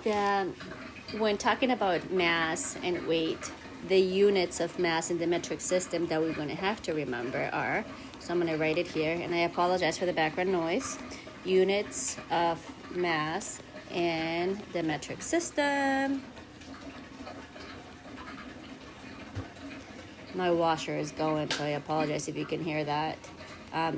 When talking about mass and weight, the units of mass in the metric system that we're going to have to remember are, so I'm going to write it here, and I apologize for the background noise, units of mass in the metric system. My washer is going, so I apologize if you can hear that.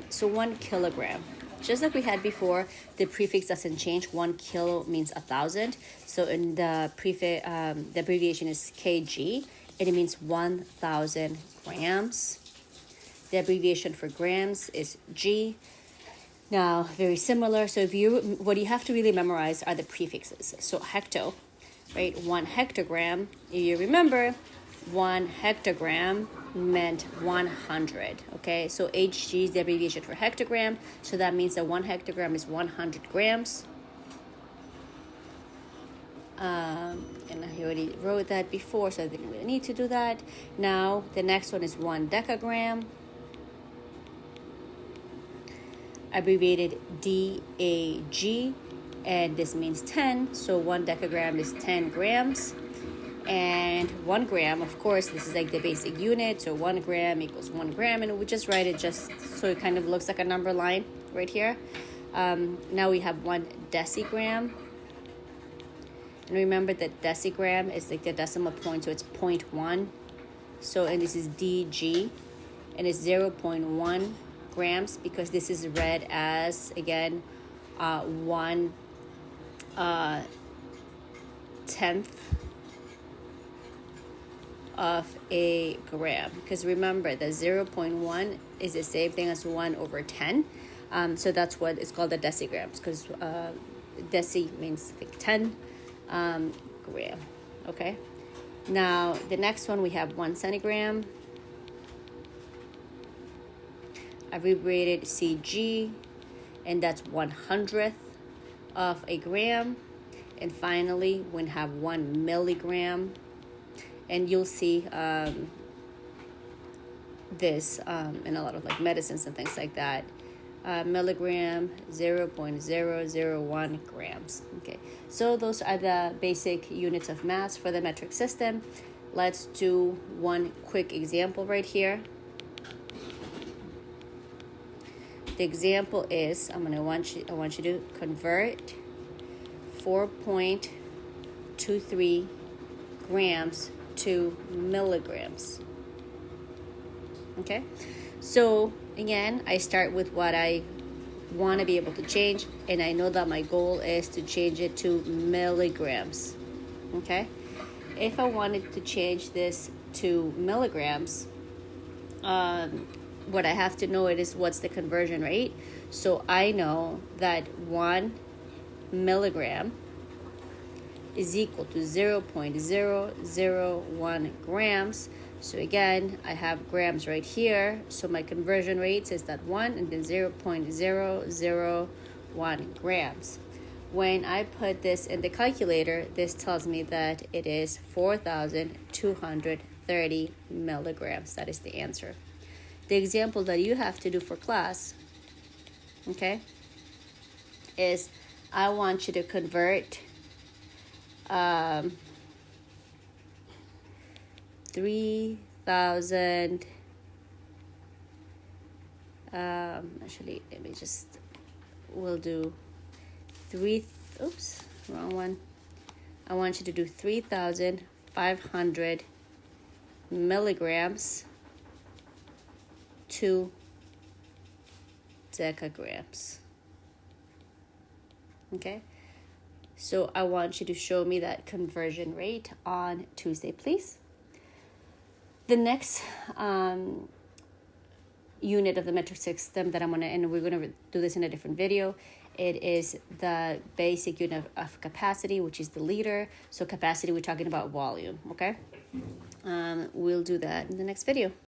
So 1 kilogram. Just like we had before, the prefix doesn't change. 1 kilo means 1,000. So in the prefix, the abbreviation is kg, and it means 1,000 grams. The abbreviation for grams is G. Now, very similar. So what you have to really memorize are the prefixes. So hecto, right? 1 hectogram. If you remember, 1 hectogram meant 100, okay? So Hg is the abbreviation for hectogram, so that means that 1 hectogram is 100 grams. And I already wrote that before, so I didn't really need to do that. Now, the next one is 1 decagram, abbreviated DAG, and this means 10, so 1 decagram is 10 grams. And 1 gram, of course, this is like the basic unit, so 1 gram equals 1 gram, and we just write it just so it kind of looks like a number line right here. Now we have 1 decigram, and remember that decigram is like the decimal point, so it's 0.1. So, and this is DG, and it's 0.1 grams because this is read as, again, 1 tenth of a gram, because remember that 0.1 is the same thing as 1 over 10. So that's what it's called the decigrams, because deci means like 10 gram. Okay, now the next one we have 1 centigram, abbreviated CG, and that's 1/100th of a gram. And finally we have 1 milligram. And you'll see this in a lot of like medicines and things like that. Milligram, 0.001 grams. Okay, so those are the basic units of mass for the metric system. Let's do one quick example right here. The example is, I want you to convert 4.23 grams to milligrams. Okay, so again, I start with what I want to be able to change, and I know that my goal is to change it to milligrams. Okay, if I wanted to change this to milligrams, what I have to know is what's the conversion rate. So I know that 1 milligram is equal to 0.001 grams. So again, I have grams right here. So my conversion rate says that 1 and then 0.001 grams. When I put this in the calculator, this tells me that it is 4,230 milligrams. That is the answer. The example that you have to do for class, okay, is I want you to convert 3,000, actually, let me just, we'll do wrong one. I want you to do 3,500 milligrams to decagrams. Okay, so I want you to show me that conversion rate on Tuesday, please. The next unit of the metric system that we're gonna do this in a different video, it is the basic unit of capacity, which is the liter. So capacity, we're talking about volume, okay? We'll do that in the next video.